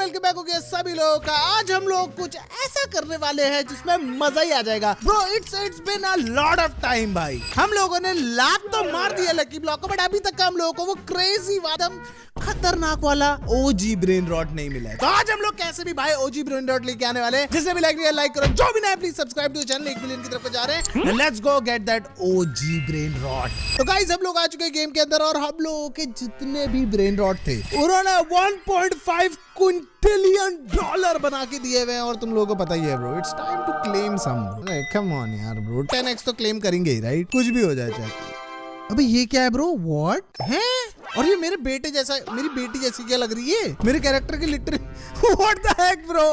Welcome back हो गया सभी लोगों का। आज हम लोग कुछ ऐसा करने वाले हैं जिसमें मजा ही आ जाएगा bro. It's been a lot of time भाई। हम लोगों ने लात तो मार दिया लकी ब्लॉक को, बट अभी तक हम लोगों को वो क्रेजी वादम खतरनाक वाला ओजी ब्रेन रॉट नहीं मिला है। तो आज हम लोग कैसे भी भाई ओजी ब्रेन रॉट लेके आने वाले हैं। जिसने भी लाइक करो, जो भी नया please subscribe to channel. 1 million की तरफ जा रहे हैं। Let's go get that OG brain rot. तो गाइस हम लोग आ चुके हैं गेम के अंदर और हम लोगों के जितने भी ब्रेन रॉट थे उन्होंने 1.5 क्विंटिलियन डॉलर बना के दिए हुए हैं। और तुम लोगों को पता ही है bro, it's time to claim some. Come on यार ब्रो, 10x तो क्लेम करेंगे ही राइट, कुछ भी हो जाए चाहे। अबे ये क्या है ब्रो, व्हाट है? और ये मेरे बेटे जैसा, मेरी बेटी जैसी क्या लग रही है मेरे कैरेक्टर की literally. What the heck bro.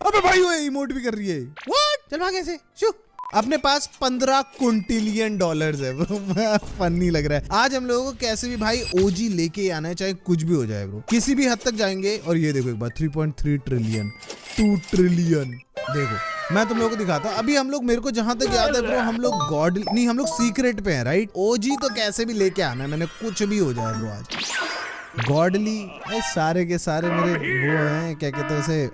अबे भाई वो इमोट भी कर रही है। व्हाट, चल भाग ऐसे। शू, अपने पास 15 क्विंटिलियन डॉलर्स है ब्रो। फनी लग रहा है। आज हम लोगों को कैसे भी भाई ओजी लेके आना है, चाहे कुछ भी हो जाए ब्रो। किसी भी हद तक जाएंगे। और ये देखो एक बार 3.3 ट्रिलियन, 2 ट्रिलियन। देखो मैं तुम लोगों को दिखाता हूँ। अभी हम लोग, मेरे को जहां तक याद है ब्रो, हम लोग गॉड नहीं, हम लोग सीक्रेट पे हैं राइट। ओजी तो कैसे भी लेके आना है मैंने, कुछ भी हो जाए ब्रो। आज गॉडली सारे के सारे मेरे वो हैं, क्या कहते हैं उसे।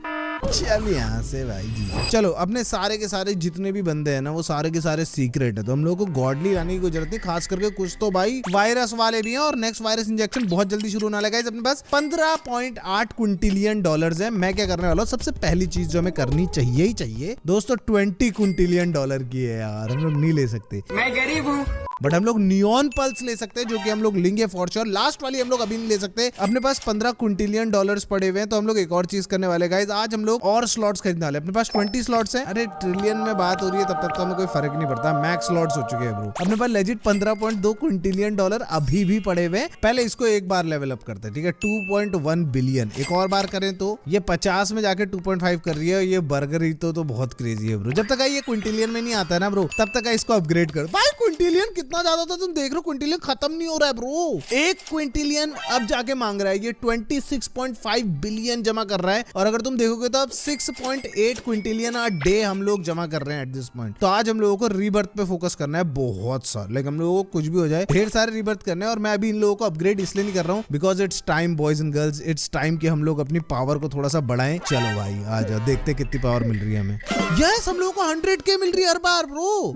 चल यहाँ से भाई जी, चलो अपने सारे के सारे जितने भी बंदे हैं ना, वो सारे के सारे सीक्रेट है। तो हम लोगों को गॉडली लाने की जरूरत नहीं, खास करके कुछ तो भाई वायरस वाले भी हैं। और नेक्स्ट वायरस इंजेक्शन बहुत जल्दी शुरू होने लगा है। अपने पास 15.8 क्विंटिलियन डॉलर्स है। मैं क्या करने वाला हूँ, सबसे पहली चीज जो हमें करनी चाहिए ही चाहिए दोस्तों, 20 क्विंटिलियन डॉलर की है यार। हम लोग नहीं ले सकते, मैं गरीब हूँ, बट हम लोग नियॉन पल्स ले सकते हैं, जो कि हम लोग लेंगे फॉर श्योर। लास्ट वाली हम लोग अभी नहीं ले सकते। अपने पास 15 क्विंटिलियन डॉलर्स पड़े हुए हैं, तो हम लोग एक और चीज करने वाले गाइस। आज हम लोग और स्लॉट्स खरीदने वाले। अपने पास 20 स्लॉट्स हैं। अरे ट्रिलियन में बात हो रही है तब तक तो हमें कोई फर्क नहीं पड़ता। मैक्स स्लॉट्स हो चुके हैं ब्रो। अपने पास लेजिट 15.2 क्विंटिलियन डॉलर अभी भी पड़े हुए हैं। पहले इसको एक बार लेवल अप करते हैं, ठीक है। 2.1 बिलियन एक और बार करें तो ये 50 में जाके 2.5 कर रही है। ये बर्गर ही तो बहुत क्रेजी है ब्रो। जब तक ये क्विंटिलियन में नहीं आता है ना ब्रो, तब तक इसको अपग्रेड कर। भाई क्विंटिलियन कितना ज्यादा था तुम देख रहे हो, क्विंटिलियन खत्म नहीं हो रहा है ब्रो। 1 क्विंटिलियन अब जाके मांग रहा है। ये 26.5 बिलियन जमा कर रहा है। और अगर तुम देखोगे तो अब 6.8 क्विंटिलियन अ डे हम लोग जमा कर रहे हैं एट दिस पॉइंट। तो आज हम लोगों को रीबर्थ पे फोकस करना है बहुत सारा। लाइक हम लोगों को कुछ भी हो जाए, ढेर सारे रीबर्थ करने हैं। और मैं अभी इन लोगों को अपग्रेड इसलिए नहीं कर रहा हूँ because it's time boys and girls, it's time कि हम लोग अपनी पावर को थोड़ा सा बढ़ाएं। चलो भाई आ जाओ, देखते कितनी पावर मिल रही है हमें। यस, हम लोगों को 100K मिल रही है हर बार ब्रो।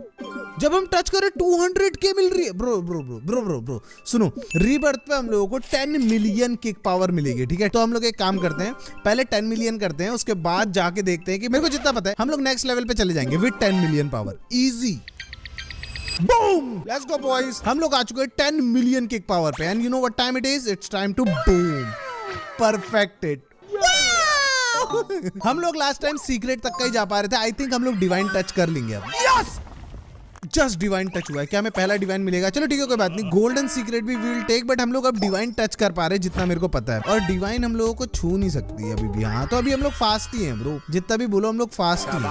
जब हम टच करें 200K मिल रही है bro. Bro bro bro bro bro सुनो, रीबर्थ पे हम लोगों को 10 मिलियन किक पावर मिलेगी, ठीक है। तो हम लोग एक काम करते हैं, पहले 10 मिलियन करते हैं, उसके बाद जाके देखते हैं कि मेरे को जितना पता है हम लोग नेक्स्ट लेवल पे चले जाएंगे with 10 million power. Easy boom, let's go boys. हम लोग आ चुके हैं 10 मिलियन किक पावर पे। And you know what time it is, it's time to boom, perfected. हम लोग लास्ट टाइम सीक्रेट तक का ही जा पा रहे थे। आई थिंक हम लोग डिवाइन टच कर लेंगे अब। यस, जस्ट डिवाइन टच हुआ है। क्या हमें पहला डिवाइन मिलेगा? चलो ठीक है, कोई बात नहीं। गोल्डन सीक्रेट भी विल टेक, बट हम लोग अब डिवाइन टच कर पा रहे हैं जितना मेरे को पता है। और डिवाइन हम लोगों को छू नहीं सकती है अभी भी। हाँ, तो अभी हम लोग फास्ट ही हैं ब्रो। जितना भी बोलो हम लोग फास्ट ही हैं।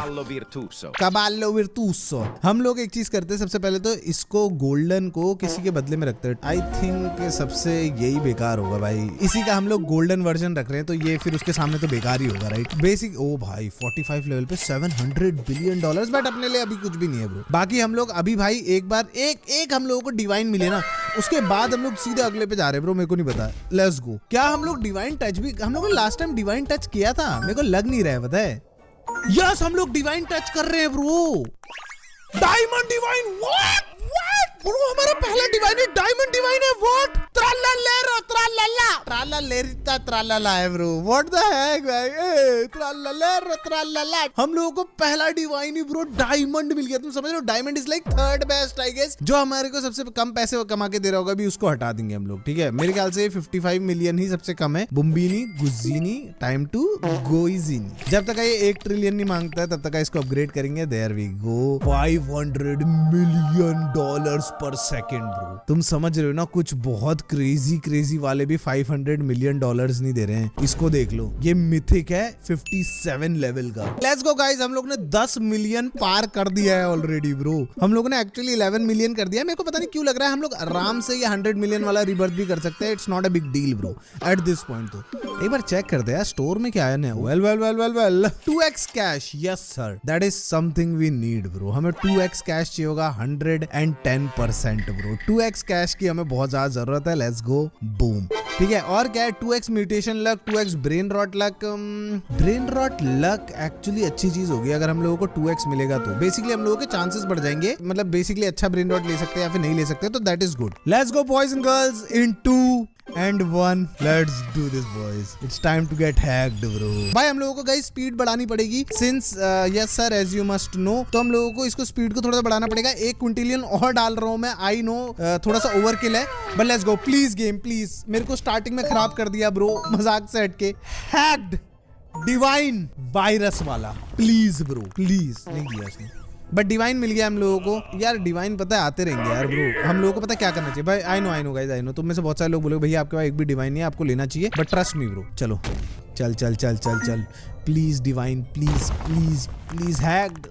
Caballo Virtuoso। हम लोग एक चीज करते हैं, सबसे पहले तो इसको गोल्डन को किसी के बदले में रखते हैं। आई थिंक सबसे यही बेकार होगा भाई। इसी का हम लोग गोल्डन वर्जन रख रहे हैं, तो ये फिर उसके सामने तो बेकार ही होगा राइट। बेसिक ओ भाई 45 लेवल पे 700 बिलियन डॉलर्स, बट अपने लिए अभी कुछ भी नहीं है ब्रो। बाकी हम लोग अभी भाई एक बार एक हम लोगों को डिवाइन मिले ना, उसके बाद हम लोग सीधे अगले पे जा रहे हैं ब्रो। मेरे को नहीं पता, लेट्स गो। क्या हम लोग डिवाइन टच भी, हम लोगों ने लास्ट टाइम डिवाइन टच किया था, मेरे को लग नहीं रहा है, पता है। यस, हम लोग डिवाइन टच कर रहे हैं bro. Diamond divine, what bro, हमारा पहला डिवाइन है, डायमंड डिवाइन है। व्हाट, ट्राला है ब्रो। व्हाट द हेक भाई, ट्राला। हम लोगों को पहला डिवाइन ही ब्रो डायमंड मिल गया। तुम समझ रहे हो, diamond is like third best I guess. जो हमारे को सबसे कम पैसे कमा के दे रहा होगा, अभी उसको हटा देंगे हम लोग, ठीक है। मेरे ख्याल से 55 मिलियन ही सबसे कम है। बुम्बिनी गुजीनी, टाइम टू गोइजीनी। जब तक ये 1 ट्रिलियन नहीं मांगता है तब तक इसको अपग्रेड करेंगे। There we go. 500 million dollars per second bro. तुम समझ रहे हो ना, कुछ बहुत क्रेजी वाले भी 500 मिलियन डॉलर्स नहीं दे रहे हैं। इसको देख लो, ये मिथिक है 57 लेवल का। लेट्स गो गाइस, हम लोग ने 10 मिलियन पार कर दिया है ऑलरेडी ब्रो। हम लोगों ने एक्चुअली 11 मिलियन कर दिया। मेरे को पता नहीं क्यों लग रहा है हम लोग आराम से ये 100 मिलियन वाला रिबर्थ भी कर सकते हैं। It's not a big deal bro at this point. तो एक बार चेक करते हैं स्टोर में क्या है। Well 2x cash, yes sir, that is something we need bro. हमें 2x कैश चाहिए होगा 110 100% ब्रो। 2x कैश की हमें बहुत ज्यादा जरूरत है। Let's go boom. ठीक है, और क्या है, 2x mutation luck, 2x brain rot luck. Brain rot luck actually अच्छी चीज होगी अगर हम लोगों को 2x मिलेगा तो बेसिकली हम लोगों के चांसेस बढ़ जाएंगे, मतलब बेसिकली अच्छा ब्रेन रॉट ले सकते हैं या फिर नहीं ले सकते, तो that is good. Let's go boys and girls in 2 and 1, let's do this boys, it's time to get hacked bro। भाई हम लोगों को गाइस स्पीड बढ़ानी पड़ेगी since yes sir as you must know, तो हम लोगों को इसको स्पीड को थोड़ा सा बढ़ाना पड़ेगा। 1 क्विंटिलियन और डाल रहा हूँ मैं, आई नो थोड़ा सा ओवरकिल है, but let's go. Please game please, मेरे को स्टार्टिंग में खराब कर दिया ब्रो, मजाक से हटके। हैक्ड डिवाइन वायरस वाला, प्लीज ब्रो प्लीज। नहीं दिया उसने, बट डिवाइन मिल गया हम लोगों को। यार डिवाइन पता है आते रहेंगे यार ब्रो, हम लोगों को पता है क्या करना चाहिए भाई। I know guys, I know तुम में से बहुत सारे लोग बोलोगे भैया आपके पास एक भी डिवाइन नहीं है, आपको लेना चाहिए, बट ट्रस्ट मी ब्रो। चलो चल चल चल चल चल, please divine please please please hacked.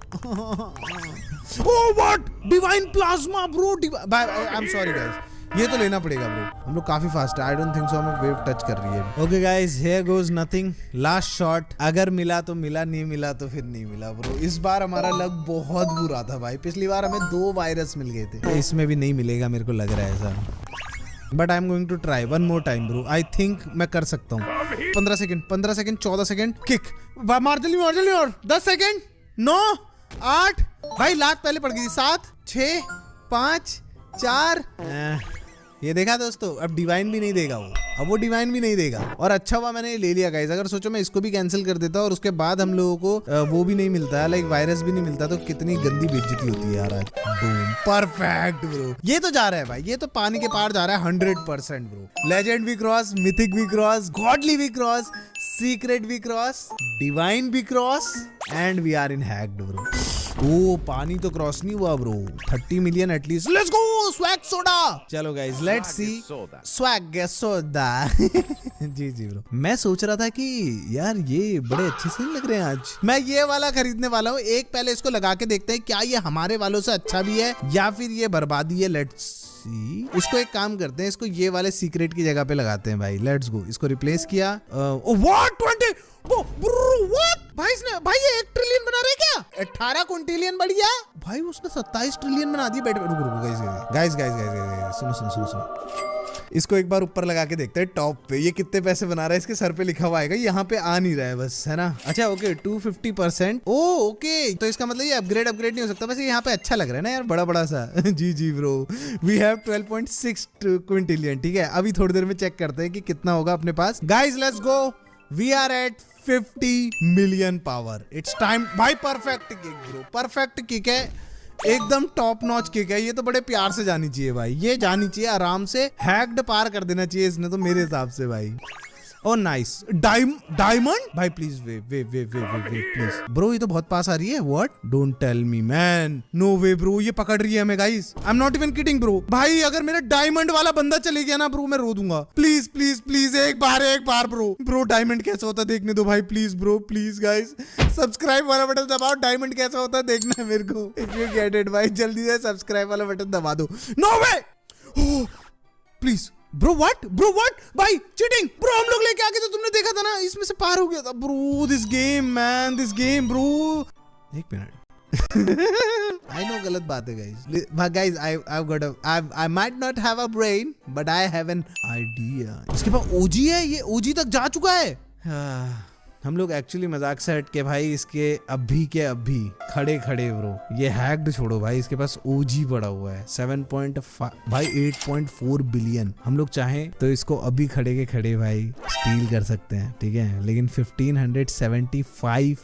Oh what, divine plasma bro, I am sorry guys, ये तो लेना पड़ेगा ब्रो, हम लोग काफी फास्ट है। आई डोंट थिंक सो हमें वेव टच कर रही है। Okay guys, here goes nothing, last shot. अगर मिला तो मिला, नहीं मिला तो फिर नहीं मिला ब्रो। इस बार हमारा लक बहुत बुरा था भाई, पिछली बार हमें 2 वायरस मिल गए थे, इसमें भी नहीं मिलेगा मेरे को लग रहा है ऐसा, but I am going to try one more time bro. I think मैं कर सकता हूँ। 15 सेकंड 14 सेकंड, किक मार जल्दी और 10 सेकंड, 9 8 भाई लात पहले पड़ गई थी, 7 6 5 4। ये देखा दोस्तों, अब डिवाइन भी नहीं देगा वो, अब वो डिवाइन भी नहीं देगा। और अच्छा हुआ मैंने ले लिया गाइस, अगर सोचो मैं इसको भी कैंसिल कर देता और उसके बाद हम लोगों को वो भी नहीं मिलता, लाइक वायरस भी नहीं मिलता, तो कितनी गंदी बेइज्जती होती है यार आज। Boom, perfect bro. ये तो जा रहा है भाई, ये तो पानी के पार जा रहा है 100% ब्रो। लेजेंड भी क्रॉस, मिथिक भी क्रॉस, गॉडली भी क्रॉस, सीक्रेट भी क्रॉस, डिवाइन भी cross, and we are in hacked bro. ओ पानी तो क्रॉस नहीं हुआ bro, 30 million at least. Let's go swag soda. चलो guys let's see swag soda. जी ब्रो, मैं सोच रहा था कि यार ये बड़े अच्छे से लग रहे हैं आज, मैं ये वाला खरीदने वाला हूँ। एक पहले इसको लगा के देखते हैं क्या ये हमारे वालों से अच्छा भी है या फिर ये बर्बादी है। लेट्स सी, इसको एक काम करते हैं, इसको ये वाले सीक्रेट की जगह पे लगाते हैं भाई। लेट्स गो, इसको रिप्लेस किया। व्हाट 20 व्हाट भाई, इसने भाई ये 1 ट्रिलियन बना रहे क्या? 18 क्विंटिलियन बढ़ गया भाई, उसने 27 ट्रिलियन बना दिया। बैठ रुको गाइस, सुनो, इसको एक बार ऊपर लगा के देखते हैं टॉप पे, ये कितने पैसे बना रहा है। इसके सर पे लिखा हुआ आएगा, यहाँ पे आ नहीं रहा है बस, है ना। अच्छा ओके 250%। ओके, तो इसका मतलब ये अपग्रेड नहीं हो सकता, बस यहाँ पे अच्छा लग रहा है ना यार, बड़ा सा। जी ब्रो, वी हैव 12.6 क्विंटिलियन। ठीक है, अभी थोड़ी देर में चेक करते हैं कि कितना होगा अपने पास। Guys let's go, we are at 50 million power. It's time भाई, perfect kick bro, perfect kick है, एकदम टॉप नॉच किक है। ये तो बड़े प्यार से जानी चाहिए भाई, ये जानी चाहिए आराम से, हैक्ड पार कर देना चाहिए इसने तो मेरे हिसाब से भाई। ओ नाइस, डायमंड भाई, प्लीज वे प्लीज ब्रो, ये तो बहुत पास आ रही है। What, don't tell me man, no way bro, ये पकड़ रही है हमें guys, I am not even kidding bro. भाई अगर मेरा डायमंड वाला बंदा चले गया ना ब्रो, मैं रो दूंगा। प्लीज एक बार ब्रो डायमंड कैसा होता है देखने दो भाई, please bro, please guys, subscribe वाला बटन दबाओ, डायमंड कैसा होता है देखना है मेरे को। इफ यू गेट इट भाई, जल्दी से सब्सक्राइब वाला बटन दबा दो। No way, please bro, what भाई, चीटिंग ब्रो, हम लोग लेके आ गए थे, तुमने देखा था ना, इसमें से पार हो गया था ब्रो। दिस गेम ब्रो, एक मिनट। I know गलत बात है guys, I might not have a brain, but I have an idea। इसके पास OG है, ये OG तक जा चुका है। हम लोग एक्चुअली मजाक से हट के भाई इसके अभी खड़े ब्रो, ये हैक्ड छोड़ो भाई, इसके पास ओजी पड़ा हुआ है 7.5 भाई, 8.4 बिलियन। हम लोग चाहें तो इसको अभी खड़े भाई स्टील कर सकते हैं, ठीक है, लेकिन 1575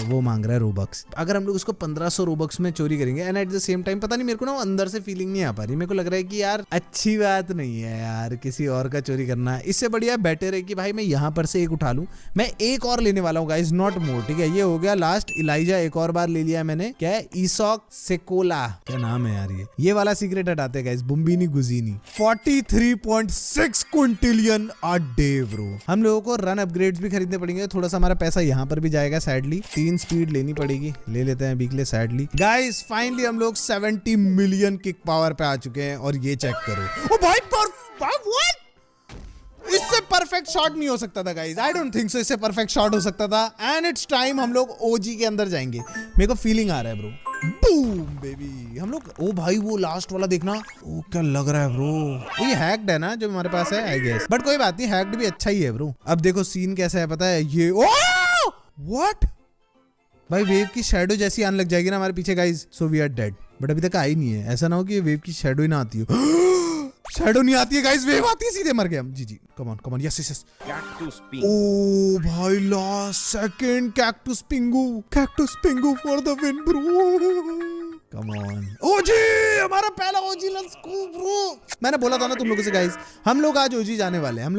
वो मांग रहा है रोबक्स। अगर हम लोग उसको 1500 रोबक्स में चोरी करेंगे, and at the same time पता नहीं मेरे को ना अंदर से फीलिंग नहीं आ पा रही, मेरे को लग रहा है कि यार अच्छी बात नहीं है यार किसी और का चोरी करना। इससे बढ़िया बेटर है कि भाई मैं यहाँ पर से एक उठा लूं। मैं एक और लेने वाला हूँ गाइस, नॉट मोर, ठीक है, ये हो गया लास्ट। इलाइजा एक और बार ले लिया मैंने, क्या है, ईसॉक सेकोला, क्या नाम है यार ये वाला सीक्रेट हटाते हैं guys, Bombini Gusini. 43.6 quintillion a day bro. हम लोगों को रन अपग्रेड्स भी खरीदने पड़ेंगे, थोड़ा सा हमारा पैसा यहाँ पर भी जाएगा सैडली। 3 स्पीड लेनी पड़ेगी, ले लेते हैं बीकले सैडली। गाइस फाइनली हम लोग 70 मिलियन किक पावर पे आ चुके हैं, और ये चेक करो, ओ भाई व्हाट, इससे परफेक्ट शॉट नहीं हो सकता था guys, I don't think so इससे परफेक्ट शॉट हो सकता था। एंड इट्स टाइम हम लोग ओजी के अंदर जाएंगे, मेरे को फीलिंग आ रहा है ब्रो, बूम बेबी। हम लोग ओ भाई वो लास्ट वाला देखना, ओ क्या लग रहा है ब्रो, ये हैक्ड है ना जो हमारे पास है आई गेस, बट कोई बात नहीं, हैक्ड भी अच्छा ही है ब्रो। अब देखो सीन कैसा है पता है, ये ओ व्हाट भाई वेव की शैडो जैसी आने लग जाएगी ना हमारे पीछे guys, so we are dead. But अभी तक आई नहीं है, ऐसा ना हो कि वेव की शैडो ही ना आती हो। शैडो नहीं आती है गाइस, वेव आती है, सीधे मर गए हम। जी जी come on yes yes yes. ओ भाई last second cactus Pingu for the win bro, come on. OG हमारा पहला ओजी, लेट्स गो ब्रो। मैंने बोला था ना तुम लोगों से गाइस, हम लोग आज ओजी जाने वाले हैं,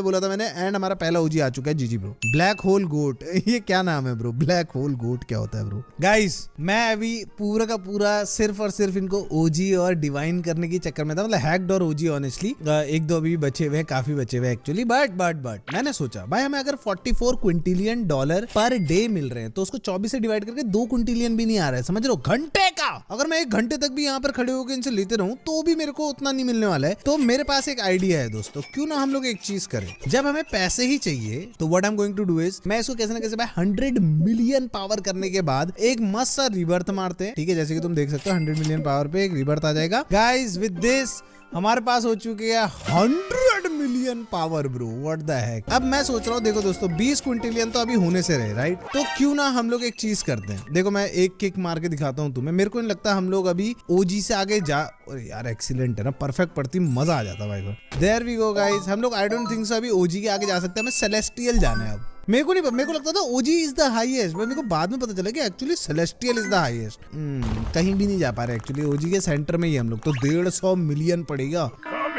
बोला था मैंने, एंड हमारा पहला ओजी आ चुका है। जीजी ब्रो। ब्लैक होल गोट, ये क्या नाम है ब्रो, ब्लैक होल गोट क्या होता है ब्रो? गाइस मैं अभी पूरा का पूरा सिर्फ और सिर्फ इनको ओजी और डिवाइन करने के चक्कर में था, मतलब हैक्ड और ओजी ऑनेस्टली एक दो अभी बचे हुए हैं, काफी बचे हुए एक्चुअली, बट मैंने सोचा भाई हमें अगर 44 Quintillion dollar per day meal रहे हैं तो उसको 24 से डिवाइड करके 2 क्विंटिलियन भी नहीं आ रहा है, समझ रहे हो? घंटे का, अगर मैं 1 घंटे तक भी यहाँ पर खड़े होकर इनसे लेते रहूं तो भी मेरे को उतना नहीं मिलने वाला है। तो मेरे पास एक आइडिया है दोस्तों, क्यों ना हम लोग एक चीज करें, जब हमें पैसे ही चाहिए तो what I am going to do is, मैं इसको कैसे ना कैसे भाई 100 मिलियन पावर करने के बाद एक मस्त सा रिबर्थ मारते हैं, ठीक है? जैसे कि तुम देख सकते हो 100 मिलियन पावर पे एक रिबर्थ आ जाएगा गाइस। विद दिस हमारे पास हो चुके हैं 100 million power bro, what the heck. अब मैं सोच रहा हूँ, देखो दोस्तों 20 क्विंटिलियन तो अभी होने से रहे राइट, तो क्यों ना हम लोग एक चीज करते हैं। देखो मैं एक किक मार के दिखाता हूँ तुम्हें, मेरे को नहीं लगता हम लोग अभी ओजी से आगे जा, अरे यार एक्सीलेंट है ना, परफेक्ट पड़ती, मजा आ जाता भाई। देयर वी गो गाइस, हम लोग आई डोंट थिंक सो अभी ओजी के आगे जा सकते हैं, हमें सेलेस्टियल जाना है अब। मेरे को लगता था ओजी इज द हाईएस्ट, मेरे को बाद में पता चला कि actually celestial is the highest. कहीं भी नहीं जा पा रहे एक्चुअली, ओजी के सेंटर में ही हम लोग, तो 150 मिलियन पड़ेगा।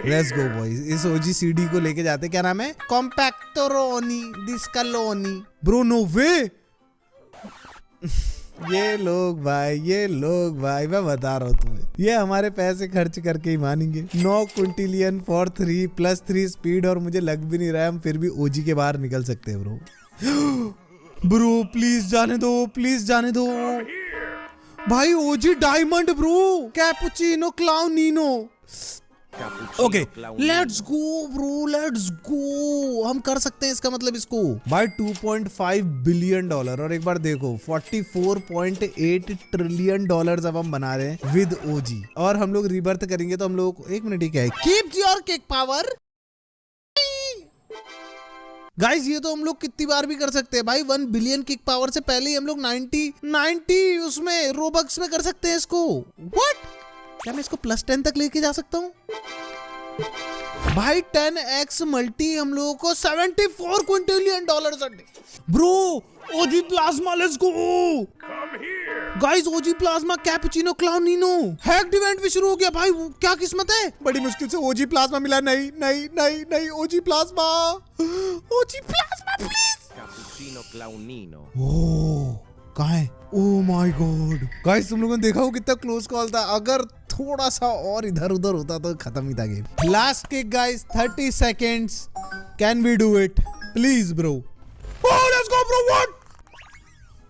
लेट्स गो बॉयज, इस ओजी सीडी को लेके जाते, क्या नाम है, कॉम्पैक्टोरोनी डिस्कलोनी ब्रो, नो वे। ये लोग भाई मैं बता रहा हूँ तुम्हें, ये हमारे पैसे खर्च करके ही मानेंगे। 9 क्विंटिलियन फॉर 3 + 3 स्पीड, और मुझे लग भी नहीं रहा है हम फिर भी ओजी के बाहर निकल सकते हैं ब्रो। ब्रो प्लीज जाने दो भाई, OG diamond bro, cappuccino Clownino. Okay let's go bro, let's go, हम कर सकते हैं इसका मतलब इसको भाई 2.5 बिलियन डॉलर, और एक बार देखो 44.8 ट्रिलियन डॉलर्स अब हम बना रहे हैं विद ओजी, और हम लोग रिबर्थ करेंगे तो हम लोग, एक मिनट ही क्या है, keep your kick power guys, ये तो हम लोग कितनी बार भी कर सकते हैं भाई। 1 बिलियन किक पावर से पहले ही हम लोग 90 उसमें रोबक्स में कर सकते हैं इसको। व्हाट, क्या मैं इसको +10 तक लेके जा सकता हूँ भाई? 10x मल्टी हम लोगों को 74 quintillion dollars a day bro. OG plasma, let's go guys, OG plasma cappuccino Clownino, hacked event भी शुरू हो गया भाई, क्या किस्मत है, बड़ी मुश्किल से ओजी प्लाज्मा मिला। नहीं ओजी प्लाज्मा प्लीज, कैपुचिनो क्लाउनिनो। ओह कहाँ है? ओह माय गॉड गाइस, तुम लोगों ने देखा वो कितना क्लोज कॉल था, अगर थोड़ा सा और इधर उधर होता तो खत्म ही था game. Last kick guys, 30 seconds, can we do it please bro? Oh let's go bro, what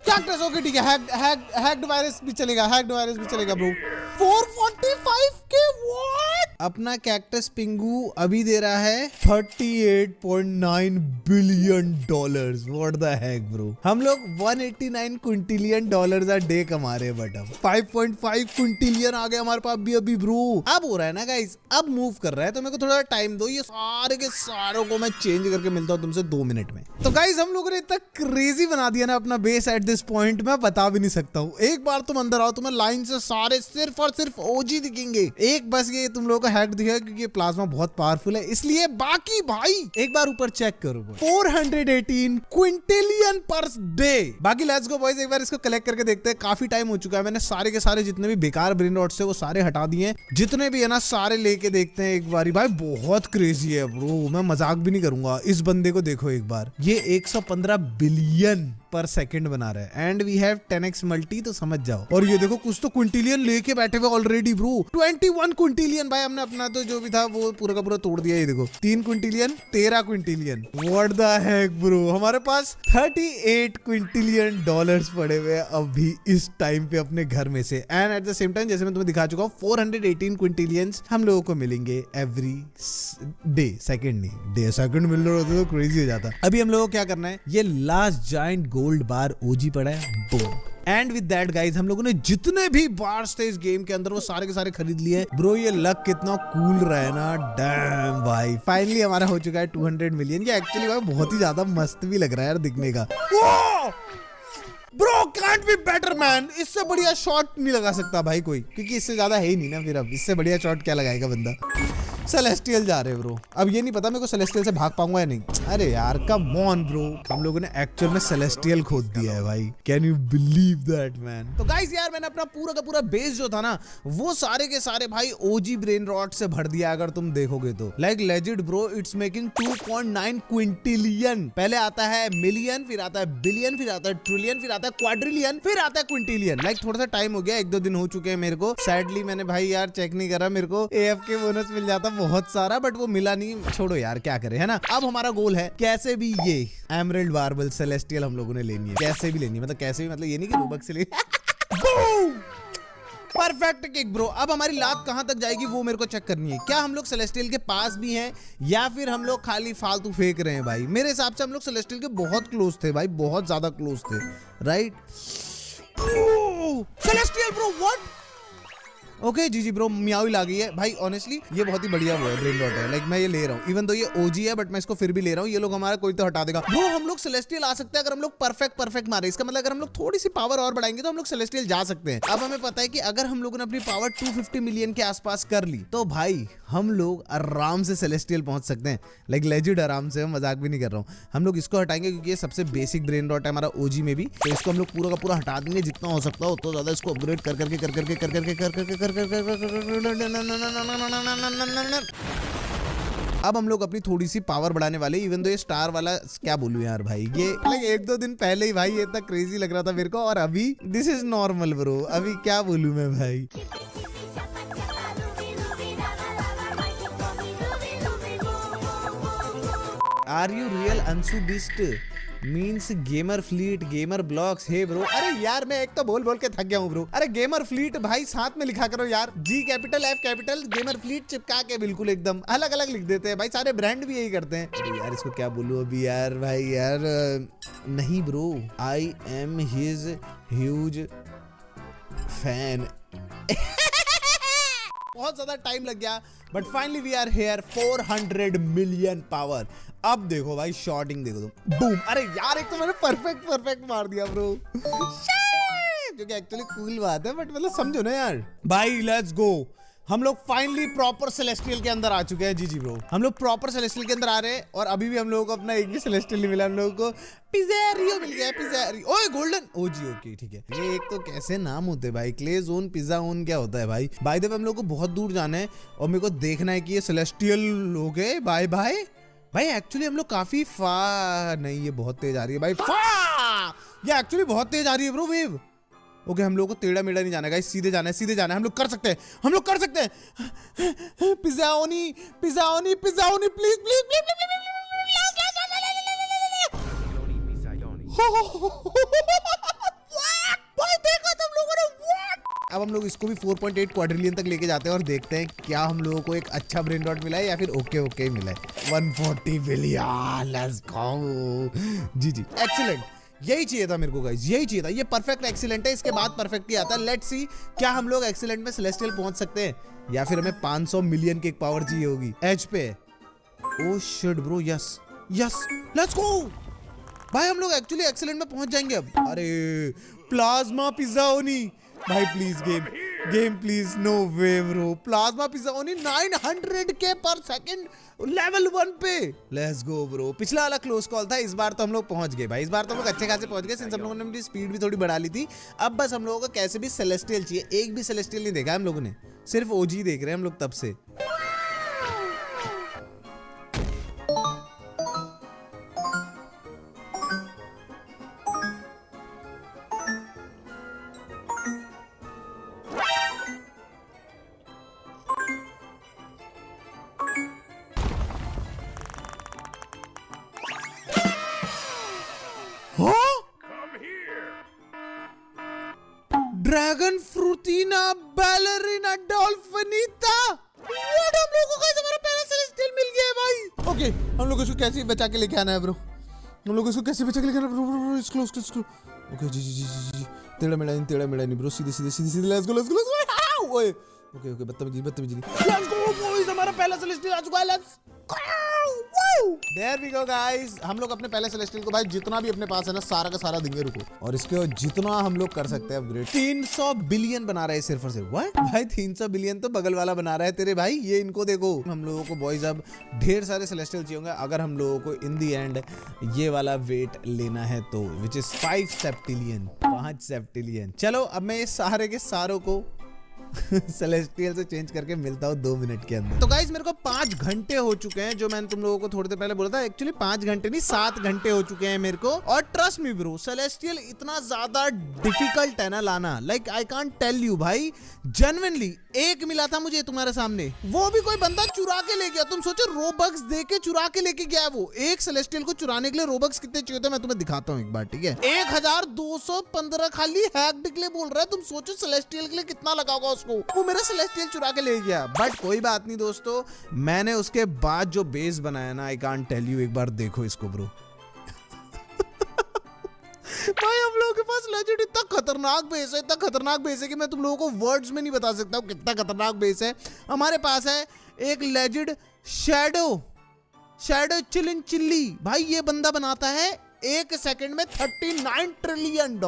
cactus, okay ठीक है, हैक्ड वायरस भी चलेगा ब्रो। 445 के व्हाट? अपना कैक्टस पिंगू अभी दे रहा है 38.9 billion dollars, what the heck bro. हम लोग 189 क्विंटिलियन डॉलर्स अ डे कमा रहे हैं, बट अब 5.5 क्विंटिलियन आ गए हमारे पास अभी ब्रो। अब हो रहा है ना गाइस, अब मूव कर रहा है, तो मेरे को थोड़ा टाइम दो, ये सारे के सारों को मैं चेंज करके मिलता हूँ तुमसे 2 मिनट में। तो गाइस हम लोगों ने इतना क्रेजी बना दिया ना अपना बेस एट दिस पॉइंट, मैं बता भी नहीं सकता हूँ। एक बार तुम अंदर आओ, तुम्हें लाइन से सारे सिर्फ और सिर्फ ओजी दिखेंगे। एक बस ये तुम लोगों को हैक दिखेगा क्योंकि ये प्लाज्मा बहुत पावरफुल है, इसलिए। बाकी भाई एक बार ऊपर चेक करो, 418 क्विंटिलियन पर डे। बाकी लेट्स गो बॉयज, एक बार इसको कलेक्ट करके देखते हैं। काफी टाइम हो चुका है, मैंने सारे के सारे जितने भी बेकार ब्रेन रॉट्स थे वो सारे हटा दिए, जितने भी है ना सारे लेके देखते हैं एक बारी। भाई बहुत क्रेजी है ब्रो, मैं मजाक भी नहीं करूंगा। इस बंदे को देखो एक बार, ये 115 बिलियन पर सेकंड बना रहा है, and we have 10x multi, तो समझ जाओ। और ये देखो कुछ तो क्विंटिलियन लेके बैठे हुए ऑलरेडी ब्रो, 21 क्विंटिलियन। भाई हमने अपना तो जो भी था वो पूरा का पूरा तोड़ दिया। ये देखो 3 Quintillion, 13 Quintillion, what the heck bro. हमारे पास 38 क्विंटिलियन डॉलर्स पड़े हुए अभी इस टाइम पे अपने घर में से, and at the same time जैसे मैं तुम्हें दिखा चुका हूँ 418 क्विंटिलियंस हम लोगों को मिलेंगे एवरी डे। सेकंड नहीं, डे सेकंड मिल रहा होता तो क्रेजी हो जाता। अभी हम लोगों को क्या करना है, ये लास्ट जायंट गोल्ड बार ओजी पड़ा है, बोम, एंड विद दैट गाइज हम लोगों ने जितने भी बार्स थे इस गेम के अंदर वो सारे के सारे खरीद लिए। ब्रो ये लक कितना कूल रहा है ना, डैम भाई। फाइनली हमारा हो चुका है 200 मिलियन। ये एक्चुअली भाई बहुत ही ज्यादा मस्त भी लग रहा है यार दिखने का। Bro can't be better man. इससे बढ़िया शॉट नहीं लगा सकता भाई कोई, क्योंकि इससे ज्यादा है ही नहीं ना। फिर अब इससे बढ़िया शॉट क्या लगाएगा बंदा। सेलेस्टियल जा रहे ब्रो। अब ये नहीं पता मेरे को सेलेस्टियल से भाग पाऊंगा या नहीं। अरे यार कम ऑन ब्रो, हम लोगों ने एक्चुअल में सेलेस्टियल खोद दिया है भाई। Can you believe that man. तो गाइस यार मैंने अपना पूरा का पूरा बेस जो था ना वो सारे के सारे भाई ओजी ब्रेन रॉट से भर दिया। अगर तुम देखोगे तो like legit bro it's making 2.9 Quintillion. पहले आता है मिलियन, फिर आता है बिलियन, फिर आता है ट्रिलियन, फिर आता है क्वाड्रिलियन, फिर आता है क्विंटिलियन। लाइक थोड़ा सा टाइम हो गया, 1-2 दिन हो चुके हैं मेरे को। सैडली मैंने भाई यार चेक नहीं करा, मेरे को AFK बोनस मिल जाता बहुत सारा, बट वो मिला नहीं। छोड़ो यार क्या करे, है ना। अब हमारा गोल है कैसे भी ये एमरल्ड मार्बल सेलेस्टियल हम लोगों ने लेनी है। कैसे भी लेनी है, मतलब कैसे भी, मतलब ये नहीं कि रूबक से लेनी। Perfect kick bro. अब हमारी लात कहां तक जाएगी वो मेरे को चेक करनी है। क्या हम लोग सेलेस्टियल के पास भी हैं या फिर हम लोग खाली फालतू फेंक रहे हैं भाई। मेरे हिसाब से हम लोग सेलेस्टियल के बहुत क्लोज थे भाई, बहुत ज्यादा क्लोज थे, right. Celestial bro what. Okay जी ब्रो मियाओ ला गई है भाई। ऑनेस्टली ये बहुत ही बढ़िया वो है ब्रेन रॉट है। लाइक मैं ये ले रहा हूँ, इवन तो ये ओजी है बट मैं इसको फिर भी ले रहा हूँ। ये लोग हमारा कोई तो हटा देगा ब्रो। हम लोग सेलेस्टियल आ सकते हैं अगर हम लोग परफेक्ट मारे। इसका मतलब अगर हम लोग थोड़ी सी पावर और बढ़ाएंगे तो हम लोग सेलेस्टियल जा सकते हैं। अब हमें पता है कि अगर हम लोगों ने अपनी पावर 250 मिलियन के आसपास कर ली तो भाई हम लोग आराम से सेलेस्टियल पहुंच सकते हैं। लाइक लेजिट आराम से, मजाक भी नहीं कर रहा हूँ। हम लोग इसको हटाएंगे क्योंकि ये सबसे बेसिक ब्रेन रॉट है हमारा ओजी में भी। तो इसको हम लोग पूरा का पूरा हटा देंगे जितना हो सकता है उतना ज्यादा। इसको अपग्रेड कर अब हम लोग अपनी थोड़ी सी पावर बढ़ाने वाले। इवन तो ये स्टार वाला क्या बोलूं यार भाई, ये लाइक 1-2 दिन पहले ही भाई ये इतना क्रेजी लग रहा था मेरे को, और अभी दिस इज नॉर्मल ब्रो। अभी क्या बोलूं मैं भाई। Are you real Anshu Bisht means gamer fleet gamer blocks. Hey bro अरे यार मैं एक तो बोल के थक गया हूँ ब्रो। अरे गेमर फ्लीट भाई साथ में लिखा करो यार, G capital F capital gamer fleet चिपका के बिल्कुल एकदम अलग अलग लिख देते हैं भाई। सारे ब्रांड भी यही करते हैं। अरे यार इसको क्या बोलूं अभी यार भाई यार। नहीं bro I am his huge fan. बहुत ज्यादा टाइम लग गया but finally we are here 400 million power. अब देखो भाई शॉटिंग देखो तुम, बूम। अरे यार एक तो मैंने परफेक्ट मार दिया ब्रो, जो कि एक्चुअली कूल बात है बट मतलब समझो ना यार भाई। Let's go. हम लोग फाइनली प्रॉपर सेलेस्टियल के अंदर आ चुके हैं। जी ब्रो हम लोग प्रॉपर सेलेस्टियल के अंदर आ रहे हैं और अभी भी हम लोगों को अपना एक भी सेलेस्टियल नहीं मिला। हम लोगों को पिज़्ज़ारियो मिल गया। पिज़्ज़ारियो ओए गोल्डन ओजी। ओके ठीक है। ये एक तो कैसे नाम होते हैं भाई, क्ले जोन पिज़्ज़ा ओन क्या होता है भाई। बाय द वे हम लोग को बहुत दूर जाना है और मेरे को देखना है कि ये सेलेस्टियल लोग हैं। बाय बाय भाई। एक्चुअली हम लोग काफी नहीं ये बहुत तेज आ रही है भाई। ये एक्चुअली बहुत तेज आ रही है ब्रो वेव। ओके हम लोगों को टेढ़ा मेढ़ा नहीं जाना गाइस, सीधे जाना है। हम लोग कर सकते हैं। पिज़्ज़ाओनी प्लीज भाई देखो तुम लोगों ने। अब हम लोग इसको भी 4.8 क्वाड्रिलियन तक लेके जाते हैं और देखते हैं क्या हम लोगों को एक अच्छा ब्रेन रॉट मिला है या फिर ओके मिला है। 140 बिलियन लेट्स गो। जी एक्सीलेंट। यही चाहिए था मेरे को गाइस, यही चाहिए था। ये परफेक्ट एक्सीलेंट है, इसके बाद परफेक्ट ही आता है। लेट्स सी क्या हम लोग एक्सीलेंट में सेलेस्टियल पहुंच सकते हैं या फिर हमें 500 मिलियन की एक पावर चाहिए होगी एज पे। Oh shit bro yes let's go भाई। हम लोग एक्चुअली एक्सीलेंट में पहुंच जाएंगे अब। अरे प्लाज्मा पिज़्ज़ाओनी भाई please game please. No way bro. Plasma Pizzaoni 900 K per second level 1 पे। Let's go bro. पिछला वाला क्लोज कॉल था, इस बार तो हम लोग पहुंच गए भाई। इस बार तो हम लोग अच्छे खासे पहुंच गए सिंस हम लोगों ने अपनी स्पीड भी थोड़ी बढ़ा ली थी। अब बस हम लोगों को कैसे भी सेलेस्टियल चाहिए। एक भी सेलेस्टियल नहीं देखा हम लोगों ने, सिर्फ ओजी देख रहे हैं हम लोग तब से। Dragon Fruitina Ballerina Dolphinita. What हम लोगों को हमारा पहला सेलेस्टियल मिल गया है भाई। ओके हम लोग इसको कैसे बचा के लेके आना है ब्रो। हम लोग इसको कैसे बचा के लेकर इसको ओके जी टेढ़ा मेढ़ा नहीं ब्रो, सीधे लेट्स गो ओए ओके बदतमीजी लेट्स गो बॉयज, हमारा पहला सेलेस्टियल आ चुका है। Let's there we go guys, हम लोग अपने पहले सेलेस्टियल को भाई जितना भी अपने पास है ना सारा का सारा देंगे। रुको, और इसके जितना हम लोग कर सकते हैं अपग्रेड, 300 बिलियन बना रहा है सिर्फ और सिर्फ। व्हाट भाई 300 बिलियन तो बगल वाला बना रहा है तेरे भाई, ये इनको देखो। हम लोगों को बॉयज अब ढेर सारे सेलेस्टियल चाहिए होंगे अगर हम लोगों को इन दी एंड ये वाला वेट लेना है तो, विच इज 5 सेप्टिलियन। चलो अब मैं इस सारे के सारों को सेलेस्टियल से चेंज करके मिलता हूँ 2 मिनट के अंदर। तो गाइस मेरे को 5 घंटे हो चुके हैं, जो मैंने तुम लोगों को थोड़ी देर पहले बोला था। एक्चुअली 5 घंटे नहीं 7 घंटे हो चुके हैं मेरे को। और ट्रस्ट मी ब्रो, सेलेस्टियल इतना ज्यादा डिफिकल्ट है ना लाना, like I can't tell you भाई। जेन्युइनली एक मिला था मुझे तुम्हारे सामने, वो भी कोई बंदा चुरा के ले गया। तुम सोचो रोबक्स दे के चुरा के लेके गया है वो। एक सेलेस्टियल को चुराने के लिए रोबक्स कितने चाहिए थे मैं तुम्हें दिखाता हूँ एक बार, ठीक है। 1215 खाली हैक के लिए बोल रहा है। तुम सोचो सेलेस्टियल के लिए कितना लगा होगा उसको। वो मेरा सेलेस्टियल चुरा के ले गया, बट कोई बात नहीं दोस्तों। मैंने उसके बाद जो बेस बनाया ना, आई कांट टेल यू, एक बार देखो इसको ब्रो। भाई हम लोगों के पास लेजेंड इतना खतरनाक बेस है कि मैं तुम लोगों को वर्ड्स में नहीं बता सकता हूँ कितना खतरनाक बेस है। हमारे पास है एक लेजेंड शैडो चिल्ली। भाई ये बंदा बनाता है 1 सेकंड में $39 ट्रिलियन।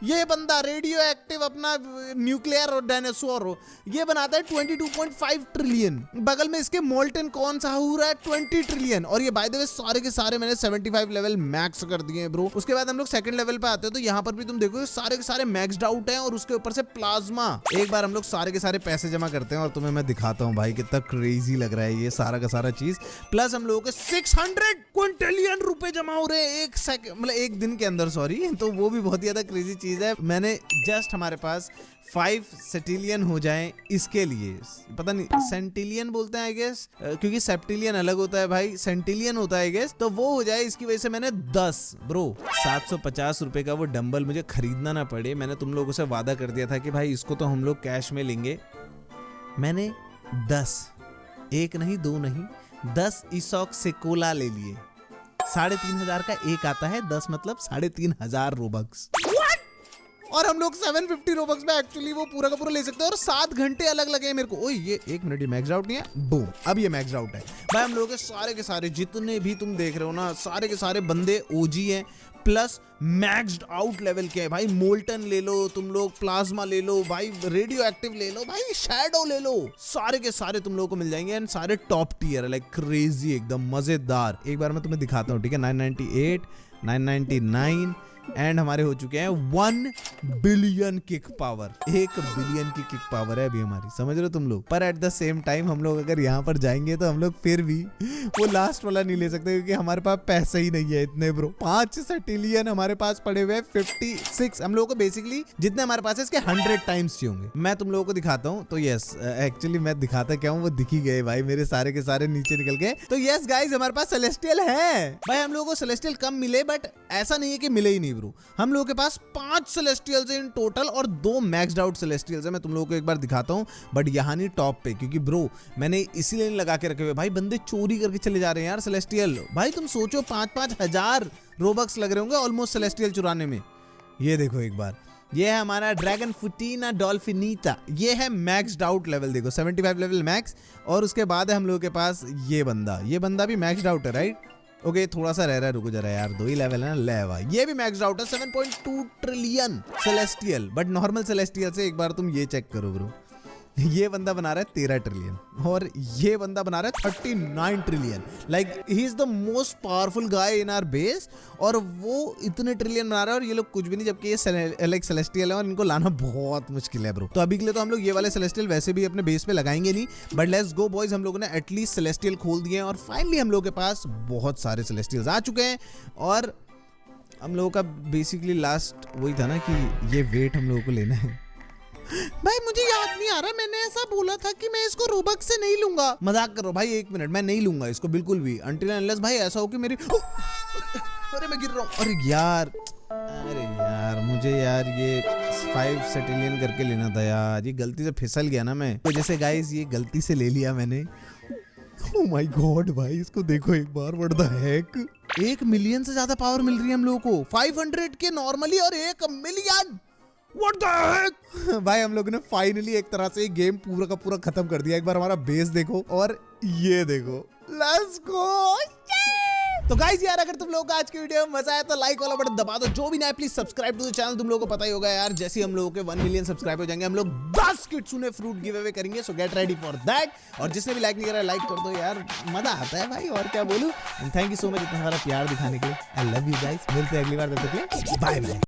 ये बंदा रेडियो एक्टिव अपना न्यूक्लियर और डायनासोर ये बनाता है 22.5 ट्रिलियन। बगल में इसके मोल्टन कौन सा हो रहा है 20 ट्रिलियन। और ये बाय द वे सारे के सारे मैंने 75 लेवल मैक्स कर दिए हैं ब्रो। उसके बाद हम लोग सेकंड लेवल पे आते हैं तो यहाँ पर भी तुम देखो सारे के सारे मैक्सड आउट है। और उसके ऊपर से प्लाज्मा। एक बार हम लोग सारे के सारे पैसे जमा करते हैं और तुम्हें मैं दिखाता हूँ भाई कितना क्रेजी लग रहा है ये सारा का सारा चीज। प्लस हम लोगों के 600 क्विंटलियन रुपए जमा हो रहे हैं मतलब एक दिन के अंदर, सॉरी। तो वो भी बहुत ज्यादा क्रेजी चीज है। मैंने जस्ट हमारे पास 5 सेटिलियन हो जाए इसके लिए, पता नहीं सेंटिलियन बोलते हैं आई गेस, क्योंकि सेप्टिलियन अलग होता है भाई, सेंटिलियन होता है आई गेस। तो वो हो जाए इसकी वजह से मैंने 10 ब्रो 750 रुपए का वो डंबल मुझे खरीदना ना पड़े। मैंने तुम लोगों से वादा कर दिया था कि भाई इसको तो हम लोग कैश में लेंगे। मैंने 10, 1 नहीं 2 नहीं 10 ईसॉक सेकोला ले लिए। 3500 का एक आता है, 10 मतलब 3500 रोबक्स। और हम लोग 750 रोबक्स में एक्चुअली वो पूरा का पूरा ले सकते हैं। और 7 घंटे अलग लगे मेरे को। ओए ये 1 मिनट, ये मैक्स आउट नहीं है, बूम अब ये मैक्स आउट है भाई। हम लोगों के सारे जितने भी तुम देख रहे हो ना, सारे के सारे बंदे ओजी हैं, प्लस मैक्स्ड आउट लेवल के है भाई। मोल्टन ले लो तुम लोग, प्लाज्मा ले लो भाई, रेडियो एक्टिव ले लो भाई, शैडो ले लो, सारे के सारे तुम लोगों को मिल जाएंगे। एंड सारे टॉप टियर है, लाइक क्रेजी एकदम मजेदार। एक बार मैं तुम्हें दिखाता हूँ, ठीक है। 998, 999 एंड हमारे हो चुके हैं 1 बिलियन किक पावर। 1 बिलियन की किक पावर है अभी हमारी, समझ रहे हो तुम लोग। पर एट द सेम टाइम हम लोग अगर यहाँ पर जाएंगे तो हम लोग फिर भी वो लास्ट वाला नहीं ले सकते, क्योंकि हमारे पास पैसे ही नहीं है इतने ब्रो। 5 सेटिलियन हमारे पास पड़े हुए 56। हम लोगों को बेसिकली जितने हमारे पास है इसके 100 टाइम्स चाहिए होंगे। मैं तुम लोगों को दिखाता हूँ। तो यस एक्चुअली मैं दिखाता क्या हूँ, वो दिख ही गए भाई मेरे सारे के सारे नीचे निकल गए। तो यस गाइज हमारे पास सेलेस्टियल है भाई। हम लोगों को सेलेस्टियल कम मिले, बट ऐसा नहीं है कि मिले ही नहीं ब्रो। हम लोगों के पास 5 सेलेस्टियल्स हैं इन टोटल और 2 मैक्स्ड आउट सेलेस्टियल्स हैं। मैं तुम लोगों को एक बार दिखाता हूं, बट यहाँ नहीं टॉप पे, क्योंकि ब्रो मैंने इसीलिए लगा के रखे हुए भाई। बंदे चोरी करके चले जा रहे हैं यार सेलेस्टियल। भाई तुम सोचो 5-5 हजार रोबक्स लग रहे होंगे ऑलमोस्ट सेलेस्टियल चुराने में। ये देखो एक बार, ये है हमारा ड्रैगन फुटीना डॉल्फिनीटा। ये है मैक्स्ड आउट लेवल, देखो 75 लेवल मैक्स। और उसके बाद है हम लोगों के पास ये बंदा भी मैक्स्ड आउट है, राइट। ओके थोड़ा सा रह रहा है, रुको जरा यार, 2 ही लेवल है ना। लेवा ये भी मैक्स्ड आउट है, 7.2 trillion celestial. But normal celestial से एक बार तुम ये चेक करो ब्रो। ये बंदा बना रहा है 13 ट्रिलियन और ये बंदा बना रहा है 39 trillion. Like he is the most powerful guy in our base. और वो इतने ट्रिलियन बना रहा है और ये लोग कुछ भी नहीं, जबकि ये लाइक सेलेस्टियल है और इनको लाना बहुत मुश्किल है ब्रो। तो अभी के लिए तो हम लोग ये वाले सेलेस्टियल वैसे भी अपने बेस पे लगाएंगे नहीं, बट लेट्स गो बॉयज। हम लोगों ने एटलीस्ट सेलेस्टियल खोल दिए हैं और फाइनली हम लोगों के पास बहुत सारे सेलेस्टियल्स आ चुके हैं। और हम लोगों का बेसिकली लास्ट वही था ना कि ये वेट हम लोगों को लेना है। भाई मुझे याद नहीं आ रहा, मैंने ऐसा बोला था कि मैं इसको रोबक्स से नहीं लूंगा। मजाक करो भाई, 1 मिनट, मैं नहीं लूंगा इसको बिल्कुल भी, अनटिल अनलेस भाई ऐसा हो कि मेरी अरे मैं गिर रहा हूँ। अरे यार मुझे यार ये 5 सेटिलियन करके लेना था यार, ये गलती से फिसल गया ना मैं। तो जैसे गाइस ये गलती से ले लिया मैंने। ओह माय गॉड भाई इसको देखो एक बार, व्हाट द हेक। 1 मिलियन से ज्यादा पावर मिल रही है हम लोगों को, 500 के नॉर्मली और 1 मिलियन। What the heck? भाई हम लोगों ने फाइनली एक तरह से गेम पूरा का पूरा खत्म कर दिया। एक बार हमारा बेस देखो और ये देखो, लेट्स गो। तो गाइस यार, अगर तुम लोगों को आज की वीडियो में मजा आया तो लाइक वाला बटन दबा दो। जो भी नया please subscribe to the channel. तुम लोगों को पता ही होगा यार, जैसे ही हम लोगों के 1 मिलियन सब्सक्राइब हो जाएंगे हम लोग 10 किट्सूने फ्रूट गिव अवे करेंगे। सो गेट रेडी फॉर दैट। और जिसने भी लाइक नहीं करा लाइक कर दो यार, मजा आता है भाई, और क्या बोलूं। And thank you so much इतना सारा प्यार दिखाने के लिए। I love you guys. मिलते हैं अगली बार, तब तक के लिए बाय बाय।